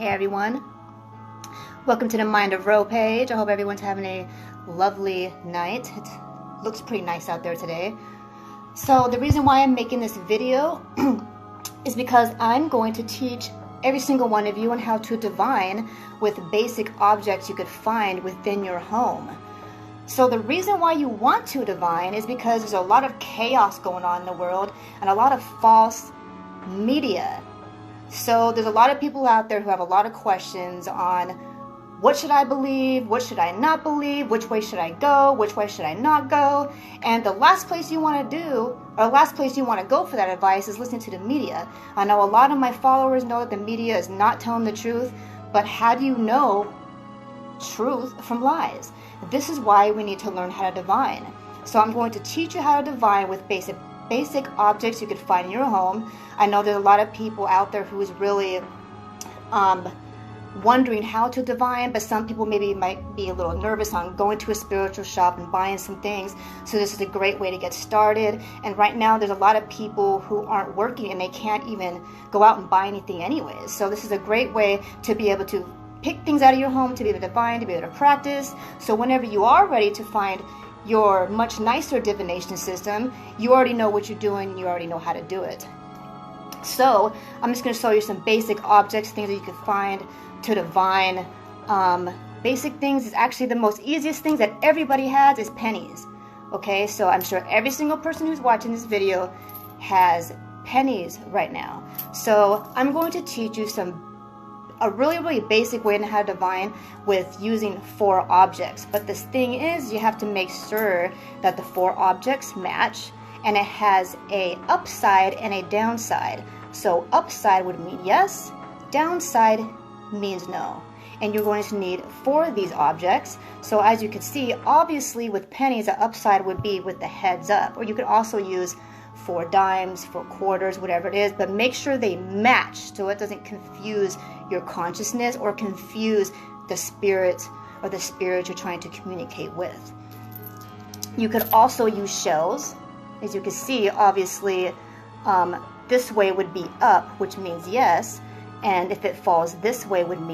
Hey everyone, welcome to the Mind of Ro page. I hope everyone's having a lovely night. It looks pretty nice out there today. So the reason why I'm making this video is because I'm going to teach every single one of you on how to divine with basic objects you could find within your home. So the reason why you want to divine is because there's a lot of chaos going on in the world and a lot of false media. So there's a lot of people out there who have a lot of questions on what should I believe, what should I not believe, which way should I go, which way should I not go, and the last place you want to do, or the last place you want to go for that advice is listening to the media. I know a lot of my followers know that the media is not telling the truth, but how do you know truth from lies? This is why we need to learn how to divine. So I'm going to teach you how to divine with basic objects you could find in your home. I know there's a lot of people out there who is really wondering how to divine, but some people maybe might be a little nervous on going to a spiritual shop and buying some things. So this is a great way to get started. And right now there's a lot of people who aren't working and they can't even go out and buy anything anyways. So this is a great way to be able to pick things out of your home, to be able to divine, to be able to practice. So whenever you are ready to find your much nicer divination system, you already know what you're doing, you already know how to do it. So I'm just going to show you some basic objects, things that you can find to divine. Basic things is actually the most easiest things that everybody has is pennies. Okay, so I'm sure every single person who's watching this video has pennies right now. So I'm going to teach you a really basic way on how to divine with using 4 objects. But this thing is, you have to make sure that the 4 objects match and it has a upside and a downside. So upside would mean yes, downside means no. And you're going to need 4 of these objects. So as you can see, obviously with pennies, the upside would be with the heads up, or you could also use 4 dimes, 4 quarters, whatever it is, but make sure they match so it doesn't confuse your consciousness or confuse the spirit or the spirit you're trying to communicate with. You could also use shells. As you can see, obviously this way would be up, which means yes, and if it falls this way would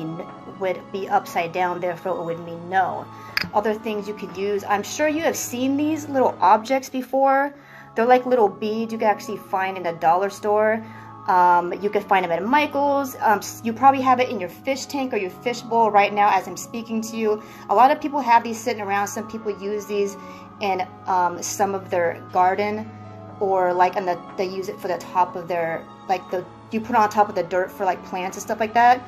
be upside down, therefore it would mean no. Other things you could use, I'm sure you have seen these little objects before. They're like little beads you can actually find in a dollar store. You can find them at Michael's. You probably have it in your fish tank or your fish bowl right now as I'm speaking to you. A lot of people have these sitting around. Some people use these in some of their garden, or like they use it for the top of their, you put on top of the dirt for like plants and stuff like that.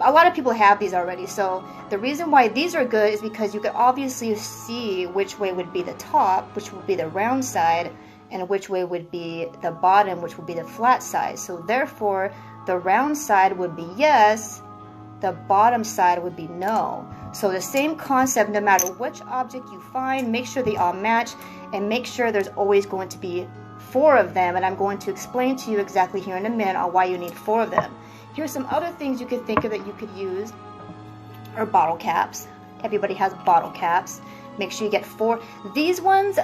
A lot of people have these already. So the reason why these are good is because you can obviously see which way would be the top, which would be the round side, and which way would be the bottom, which would be the flat side. So therefore, the round side would be yes, the bottom side would be no. So the same concept, no matter which object you find, make sure they all match, and make sure there's always going to be 4 of them. And I'm going to explain to you exactly here in a minute on why you need 4 of them. Here's some other things you could think of that you could use, are bottle caps. Everybody has bottle caps. Make sure you get 4. These ones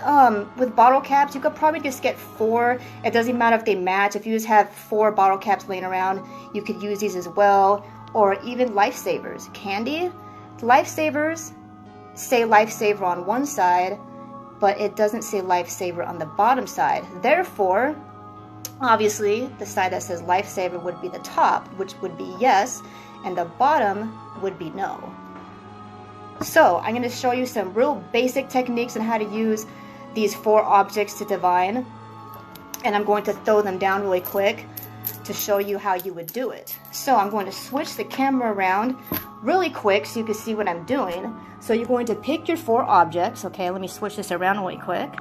with bottle caps, you could probably just get 4. It doesn't matter if they match. If you just have 4 bottle caps laying around, you could use these as well. Or even lifesavers. Candy, lifesavers say lifesaver on one side, but it doesn't say lifesaver on the bottom side. Therefore, obviously, the side that says lifesaver would be the top, which would be yes, and the bottom would be no. So I'm going to show you some real basic techniques on how to use these 4 objects to divine, and I'm going to throw them down really quick to show you how you would do it. So I'm going to switch the camera around really quick so you can see what I'm doing. So you're going to pick your 4 objects. Okay, let me switch this around really quick.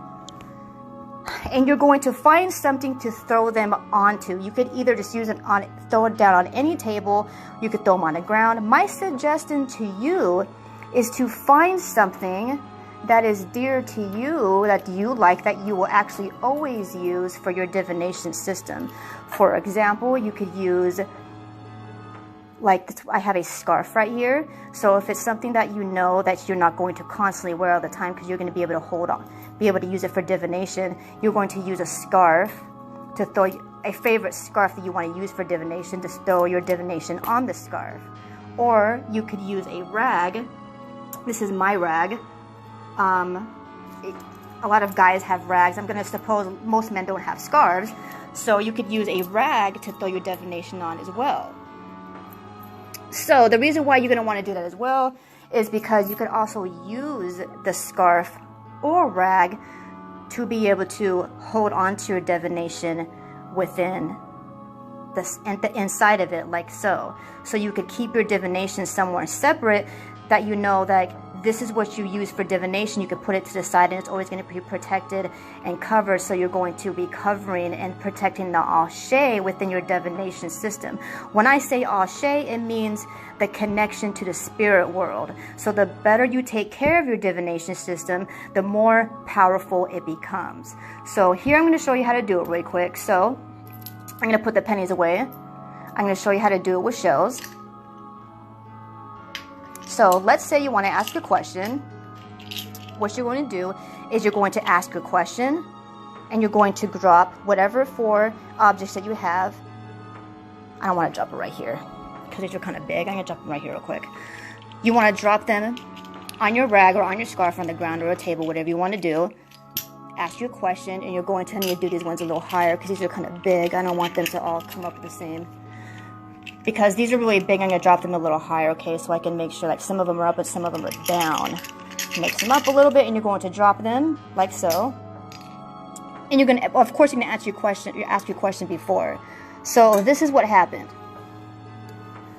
And you're going to find something to throw them onto. You could either just throw it down on any table, you could throw them on the ground. My suggestion to you is to find something that is dear to you, that you like, that you will actually always use for your divination system. For example, you could use, like, I have a scarf right here. So if it's something that you know that you're not going to constantly wear all the time because you're going to be able to use it for divination, you're going to use a scarf to throw a favorite scarf that you want to use for divination, just throw your divination on the scarf. Or you could use a rag. This is my rag. A lot of guys have rags. I'm going to suppose most men don't have scarves. So you could use a rag to throw your divination on as well. So the reason why you're going to want to do that as well is because you could also use the scarf or rag to be able to hold on to your divination within the inside of it, like so. So you could keep your divination somewhere separate, that you know that this is what you use for divination. You could put it to the side and it's always going to be protected and covered. So you're going to be covering and protecting the ashay within your divination system. When I say ashay, it means the connection to the spirit world. So the better you take care of your divination system, the more powerful it becomes. So here I'm going to show you how to do it really quick. So I'm going to put the pennies away. I'm going to show you how to do it with shells. So let's say you want to ask a question. What you're going to do is you're going to ask a question and you're going to drop whatever 4 objects that you have. I don't want to drop it right here because these are kind of big. I'm going to drop them right here real quick. You want to drop them on your rag or on your scarf on the ground or a table, whatever you want to do. Ask your question, and you're going to need to do these ones a little higher because these are kind of big. I don't want them to all come up the same. Because these are really big, I'm going to drop them a little higher, okay? So I can make sure like some of them are up and some of them are down. Mix them up a little bit, and you're going to drop them like so. And you're going to, of course, you're going to ask your question before. So this is what happened.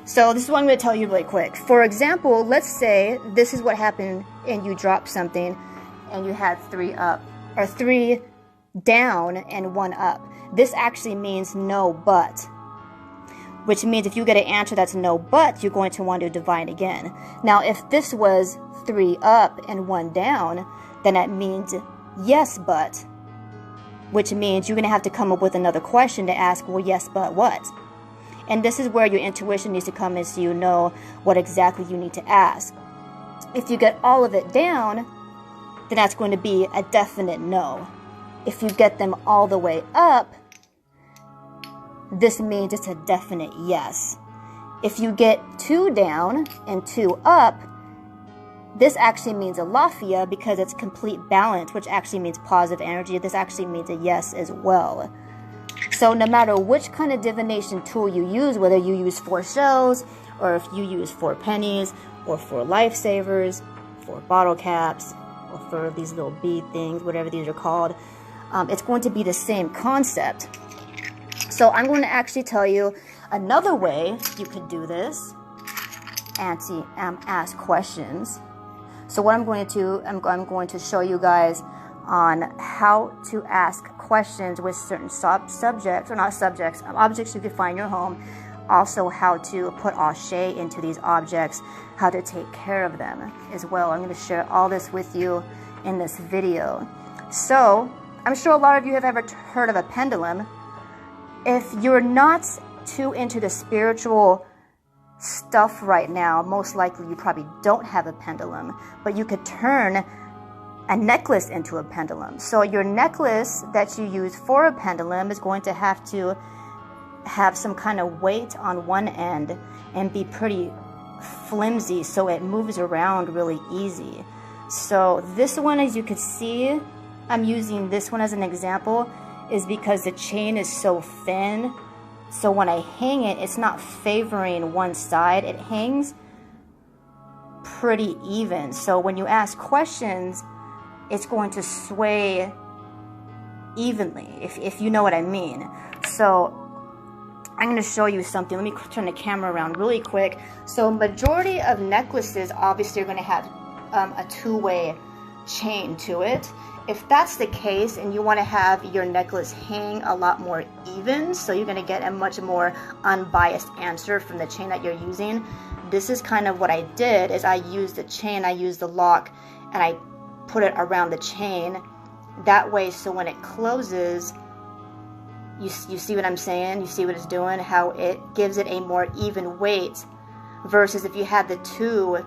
So this is what I'm going to tell you really quick. For example, let's say this is what happened and you dropped something and you had 3 up, or 3 down and 1 up. This actually means no but. Which means if you get an answer that's no but, you're going to want to divine again. Now, if this was 3 up and 1 down, then that means yes but. Which means you're going to have to come up with another question to ask, well, yes but what? And this is where your intuition needs to come in so you know what exactly you need to ask. If you get all of it down, then that's going to be a definite no. If you get them all the way up, this means it's a definite yes. If you get 2 down and 2 up, this actually means a lafia because it's complete balance, which actually means positive energy. This actually means a yes as well. So no matter which kind of divination tool you use, whether you use 4 shells, or if you use 4 pennies, or 4 lifesavers, 4 bottle caps, or for these little bead things, whatever these are called, it's going to be the same concept. So I'm going to actually tell you another way you could do this and ask questions. So what I'm going to do, I'm going to show you guys on how to ask questions with certain subjects, or not subjects, objects you can find in your home. Also how to put ashay into these objects, how to take care of them as well. I'm going to share all this with you in this video. So I'm sure a lot of you have ever heard of a pendulum. If you're not too into the spiritual stuff right now, most likely you probably don't have a pendulum, but you could turn a necklace into a pendulum. So your necklace that you use for a pendulum is going to have some kind of weight on one end and be pretty flimsy so it moves around really easy. So this one, as you can see, I'm using this one as an example, is because the chain is so thin, so when I hang it, it's not favoring one side. It hangs pretty even. So when you ask questions, it's going to sway evenly, if you know what I mean. So I'm going to show you something. Let me turn the camera around really quick. So majority of necklaces obviously are going to have a 2-way chain to it. If that's the case and you want to have your necklace hang a lot more even, so you're going to get a much more unbiased answer from the chain that you're using, this is kind of what I did. Is I used the chain, I used the lock, and I put it around the chain that way, so when it closes, you see what I'm saying? You see what it's doing? How it gives it a more even weight, versus if you had the 2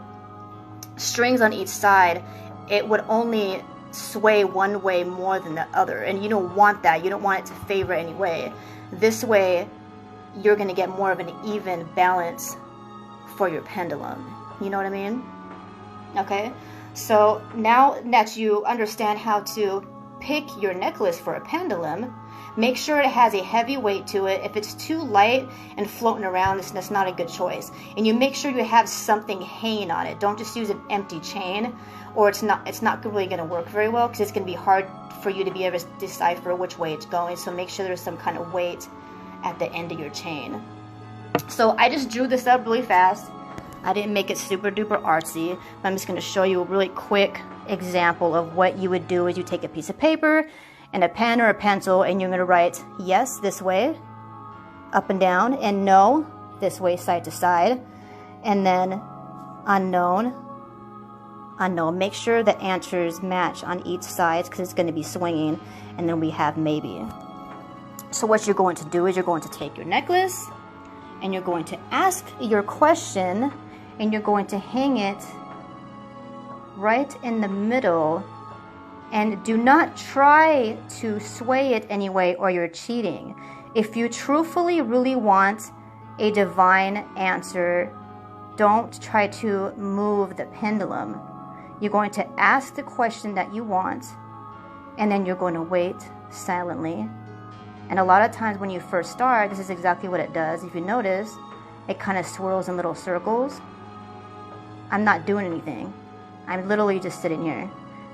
strings on each side, it would only sway one way more than the other. And you don't want that. You don't want it to favor any way. This way, you're going to get more of an even balance for your pendulum. You know what I mean? Okay, so now that you understand how to pick your necklace for a pendulum, make sure it has a heavy weight to it. If it's too light and floating around, that's not a good choice. And you make sure you have something hanging on it. Don't just use an empty chain, or it's not really going to work very well, because it's going to be hard for you to be able to decipher which way it's going. So make sure there's some kind of weight at the end of your chain. So I just drew this up really fast. I didn't make it super duper artsy. I'm just going to show you a really quick example of what you would do. Is you take a piece of paper and a pen or a pencil, and you're going to write yes this way, up and down, and no this way, side to side, and then unknown, unknown. Make sure the answers match on each side, because it's going to be swinging. And then we have maybe. So what you're going to do is you're going to take your necklace, and you're going to ask your question, and you're going to hang it right in the middle. And do not try to sway it anyway, or you're cheating. If you truthfully really want a divine answer, don't try to move the pendulum. You're going to ask the question that you want, and then you're going to wait silently. And a lot of times when you first start, this is exactly what it does. If you notice, it kind of swirls in little circles. I'm not doing anything. I'm literally just sitting here.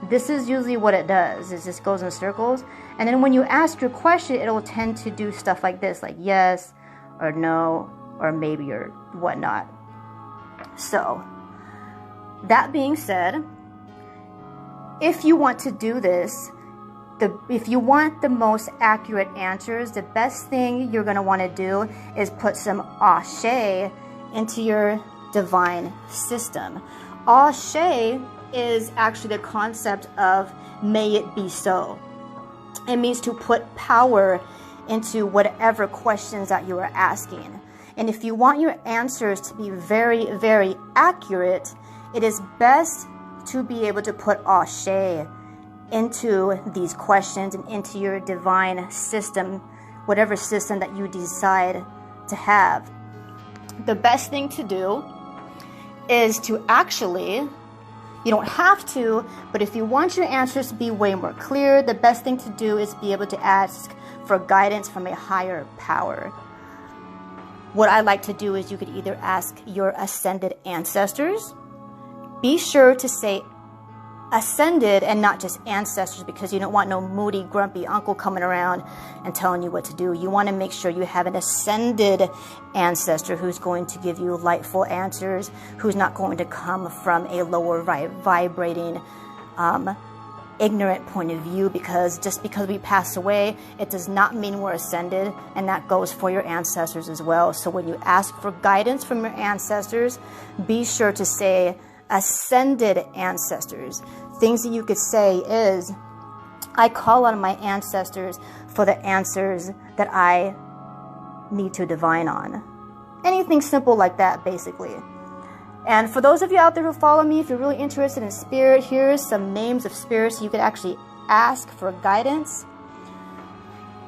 This is usually what it does, is just goes in circles. And then when you ask your question, it'll tend to do stuff like this, like yes, or no, or maybe, or whatnot. So, that being said, if you want to do this, if you want the most accurate answers, the best thing you're going to want to do is put some ashay into your divine system. Ashay is actually the concept of may it be so. It means to put power into whatever questions that you are asking. And if you want your answers to be very, very accurate, it is best to be able to put ashay into these questions and into your divine system, whatever system that you decide to have. The best thing to do is to actually, you don't have to, but if you want your answers to be way more clear, the best thing to do is be able to ask for guidance from a higher power. What I like to do is you could either ask your ascended ancestors. Be sure to say ascended and not just ancestors, because you don't want no moody, grumpy uncle coming around and telling you what to do. You want to make sure you have an ascended ancestor who's going to give you lightful answers, who's not going to come from a lower vibrating, ignorant point of view, because just because we pass away, it does not mean we're ascended, and that goes for your ancestors as well. So when you ask for guidance from your ancestors, be sure to say ascended ancestors. Things that you could say is, I call on my ancestors for the answers that I need to divine on. Anything simple like that, basically. And for those of you out there who follow me, if you're really interested in spirit, here's some names of spirits you could actually ask for guidance.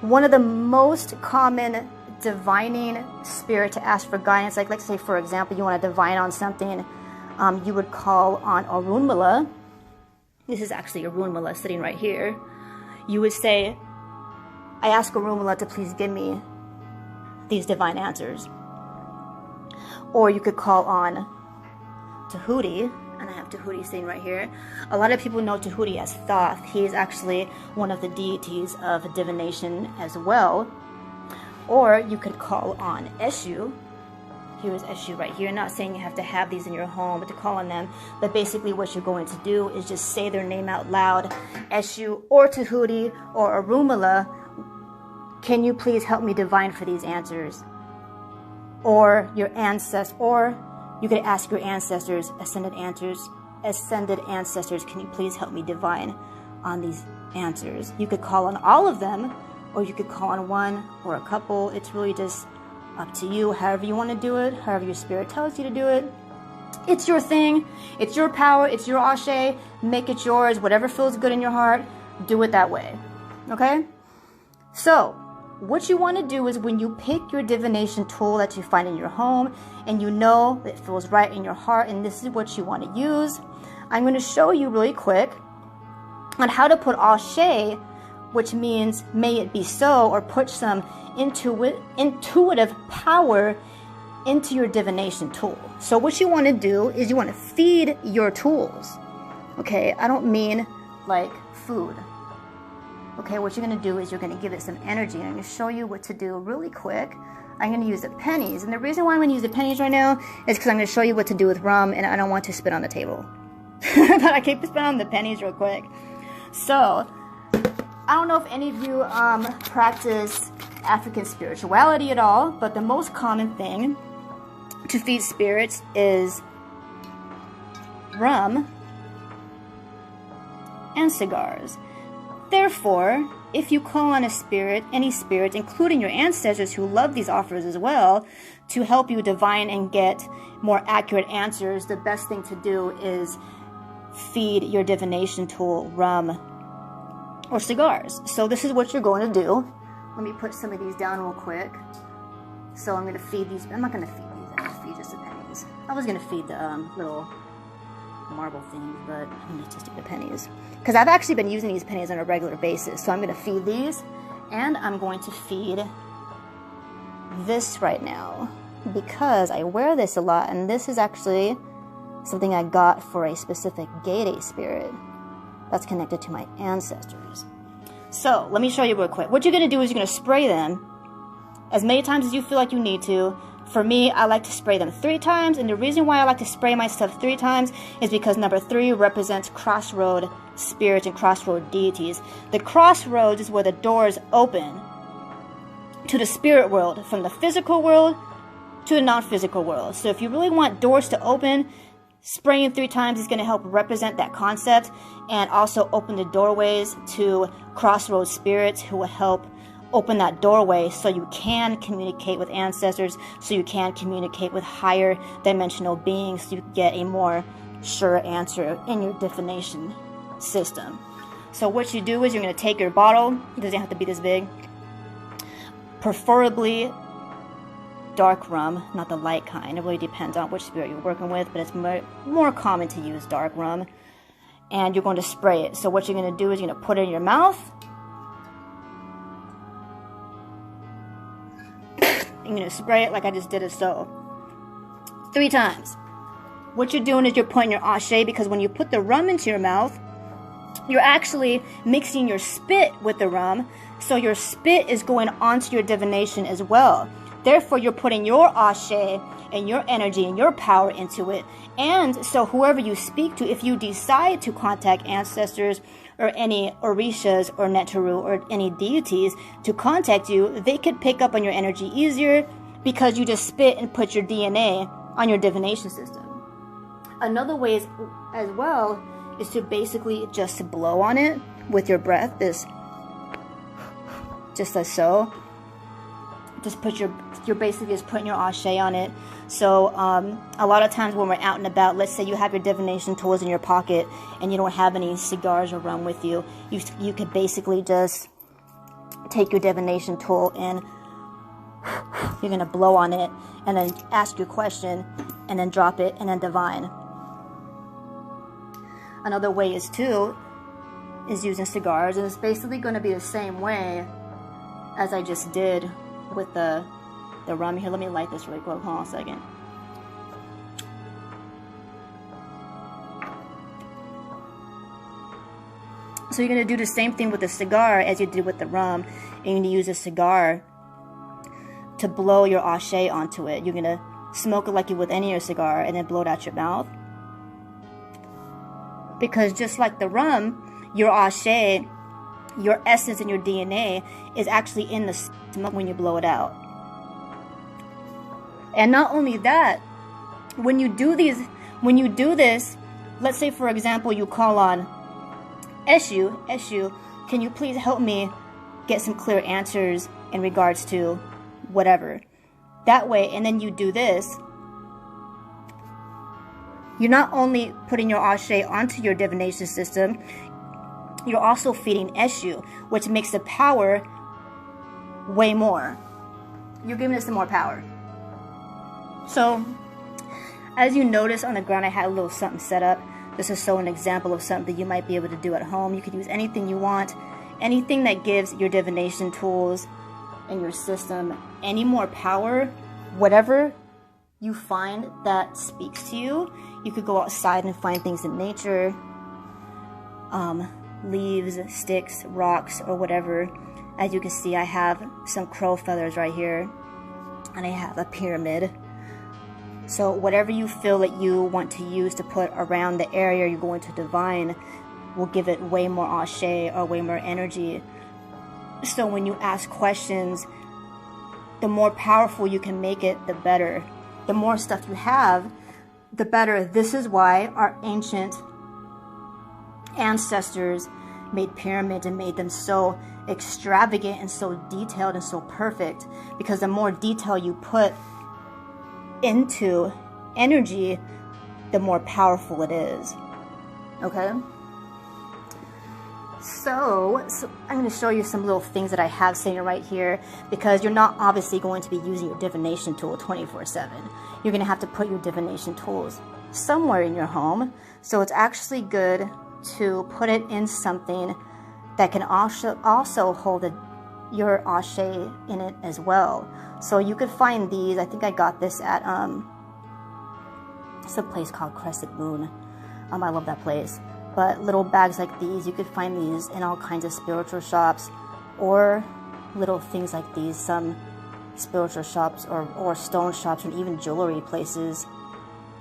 One of the most common divining spirit to ask for guidance, like let's say, for example, you want to divine on something, you would call on Orunmila. This is actually Orunmila sitting right here. You would say, I ask Orunmila to please give me these divine answers. Or you could call on Tahuti, and I have Tahuti sitting right here. A lot of people know Tahuti as Thoth. He is actually one of the deities of divination as well. Or you could call on Eshu. Here's Eshu right here. Not saying you have to have these in your home, but to call on them. But basically what you're going to do is just say their name out loud. Eshu or Tahuti or Orunmila, can you please help me divine for these answers? Or your ancestors, or you could ask your ancestors, ascended ancestors, can you please help me divine on these answers? You could call on all of them, or you could call on one or a couple. It's really just up to you, however you want to do it, however your spirit tells you to do it. It's your thing. It's your power. It's your ashay. Make it yours. Whatever feels good in your heart, do it that way. Okay? So, what you want to do is when you pick your divination tool that you find in your home and you know that it feels right in your heart and this is what you want to use, I'm going to show you really quick on how to put ashay, which means may it be so, or put some intuitive power into your divination tool. So what you want to do is you want to feed your tools. Okay, I don't mean like food. Okay, what you're going to do is you're going to give it some energy. And I'm going to show you what to do really quick. I'm going to use the pennies. And the reason why I'm going to use the pennies right now is because I'm going to show you what to do with rum, and I don't want to spit on the table. But I keep spitting on the pennies real quick. So, I don't know if any of you practice African spirituality at all, but the most common thing to feed spirits is rum and cigars. Therefore, if you call on a spirit, any spirit, including your ancestors who love these offers as well, to help you divine and get more accurate answers, the best thing to do is feed your divination tool rum or cigars. So this is what you're going to do. Let me put some of these down real quick. So I'm going to feed these. I'm not going to feed these. I'm going to feed just the pennies. I was going to feed the little marble things, but I'm going to just do the pennies. Because I've actually been using these pennies on a regular basis. So I'm going to feed these, and I'm going to feed this right now. Because I wear this a lot, and this is actually something I got for a specific Gede spirit that's connected to my ancestors. So, let me show you real quick. What you're going to do is you're going to spray them as many times as you feel like you need to. For me, I like to spray them 3 times, and the reason why I like to spray my stuff 3 times is because number 3 represents crossroad spirits and crossroad deities. The crossroads is where the doors open to the spirit world, from the physical world to the non-physical world. So if you really want doors to open, spraying 3 times is going to help represent that concept and also open the doorways to crossroads spirits who will help open that doorway so you can communicate with ancestors, so you can communicate with higher dimensional beings, so you get a more sure answer in your divination system. So what you do is you're going to take your bottle. It doesn't have to be this big. Preferably dark rum, not the light kind. It really depends on which spirit you're working with, but it's more common to use dark rum. And you're going to spray it. So what you're going to do is you're going to put it in your mouth. You're going to spray it like I just did it so. 3 times. What you're doing is you're putting your ashay, because when you put the rum into your mouth, you're actually mixing your spit with the rum. So your spit is going onto your divination as well. Therefore, you're putting your ashay and your energy and your power into it. And so whoever you speak to, if you decide to contact ancestors or any orishas or netaru or any deities to contact you, they could pick up on your energy easier because you just spit and put your DNA on your divination system. Another way is, as well, is to basically just blow on it with your breath. Just like so. Just put you're basically just putting your ashay on it. So a lot of times when we're out and about, let's say you have your divination tools in your pocket and you don't have any cigars or rum with you, you could basically just take your divination tool and you're going to blow on it and then ask your question and then drop it and then divine. Another way is using cigars, and it's basically going to be the same way as I just did with the rum here. Let me light this really quick. Hold on a second. So you're going to do the same thing with the cigar as you did with the rum. You're going to use a cigar to blow your ashay onto it. You're going to smoke it like you would any other cigar and then blow it out your mouth. Because just like the rum, your ashay, your essence and your DNA is actually in the smoke when you blow it out. And not only that, when you do this, let's say for example you call on Eshu, can you please help me get some clear answers in regards to whatever. That way, and then you do this. you're not only putting your ashay onto your divination system, you're also feeding eshu, which makes the power way more. You're giving it some more power. So, as you notice on the ground, I had a little something set up. This is so an example of something you might be able to do at home. You could use anything you want, anything that gives your divination tools and your system any more power, whatever you find that speaks to you. You could go outside and find things in nature, leaves, sticks, rocks, or whatever. As you can see, I have some crow feathers right here, and I have a pyramid. So whatever you feel that you want to use to put around the area you're going to divine will give it way more ashay or way more energy. So when you ask questions, the more powerful you can make it, the better. The more stuff you have, the better. This is why our ancient ancestors made pyramids and made them so extravagant and so detailed and so perfect, because the more detail you put into energy, the more powerful it is. Okay? So I'm going to show you some little things that I have sitting right here, because you're not obviously going to be using your divination tool 24/7. You're going to have to put your divination tools somewhere in your home. So it's actually good to put it in something that can also hold your ashay in it as well. So you could find these. I think I got this at some place called Crescent Moon. I love that place. But little bags like these, you could find these in all kinds of spiritual shops, or little things like these, some spiritual shops or stone shops, and even jewelry places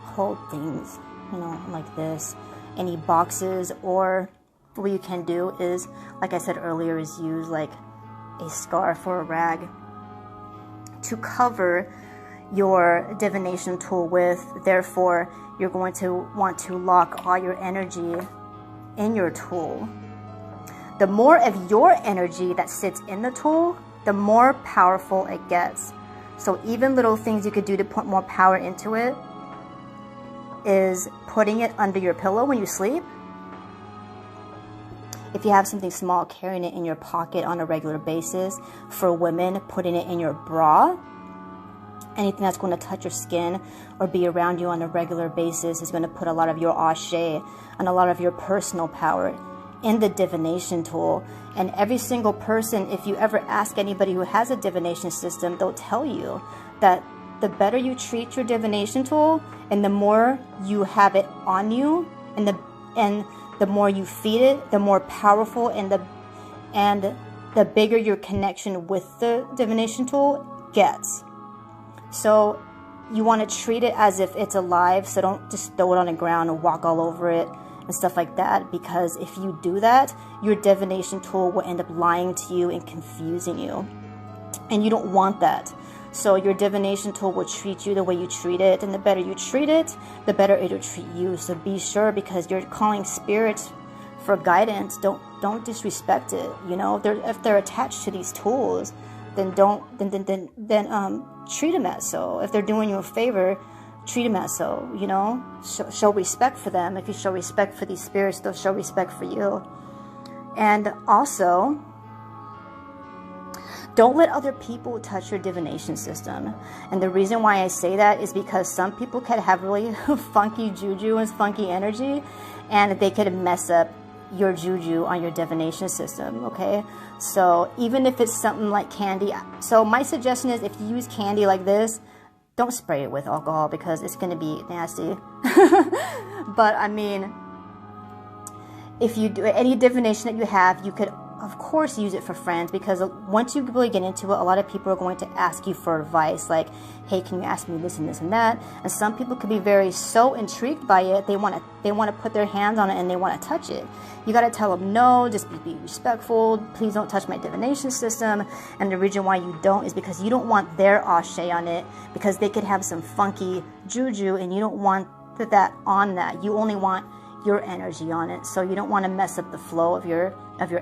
hold things, you know, like this. Any boxes, or what you can do is, like I said earlier, is use like a scarf or a rag to cover your divination tool with. Therefore, you're going to want to lock all your energy in your tool. The more of your energy that sits in the tool, the more powerful it gets. So even little things you could do to put more power into it is putting it under your pillow when you sleep. If you have something small, carrying it in your pocket on a regular basis. For women, putting it in your bra. Anything that's going to touch your skin or be around you on a regular basis is going to put a lot of your ashay and a lot of your personal power in the divination tool. And every single person, if you ever ask anybody who has a divination system, they'll tell you that the better you treat your divination tool and the more you have it on you, and the more you feed it, the more powerful and the bigger your connection with the divination tool gets. So you want to treat it as if it's alive, so don't just throw it on the ground and walk all over it and stuff like that, because if you do that, your divination tool will end up lying to you and confusing you, and you don't want that. So your divination tool will treat you the way you treat it, and the better you treat it, the better it'll treat you. So be sure, because you're calling spirits for guidance, don't disrespect it. You know, if they're attached to these tools, then treat them as so. If they're doing you a favor, treat them as so. You know, show respect for them. If you show respect for these spirits, they'll show respect for you. And also, don't let other people touch your divination system. And the reason why I say that is because some people could have really funky juju and funky energy, and they could mess up your juju on your divination system, okay? So even if it's something like candy, so my suggestion is, if you use candy like this, don't spray it with alcohol, because it's going to be nasty. But I mean, if you do any divination that you have, you could of course use it for friends, because once you really get into it, a lot of people are going to ask you for advice, like, hey, can you ask me this and this and that? And some people could be so intrigued by it, they want to put their hands on it and they want to touch it. You got to tell them, no, just be respectful, please don't touch my divination system. And the reason why you don't is because you don't want their ashay on it, because they could have some funky juju and you don't want that on that. You only want your energy on it, so you don't want to mess up the flow of your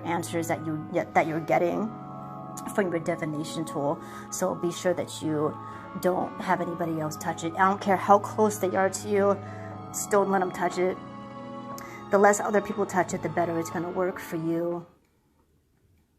answers that you're getting from your divination tool. So be sure that you don't have anybody else touch it. I don't care how close they are to you. Just don't let them touch it. The less other people touch it, the better it's going to work for you.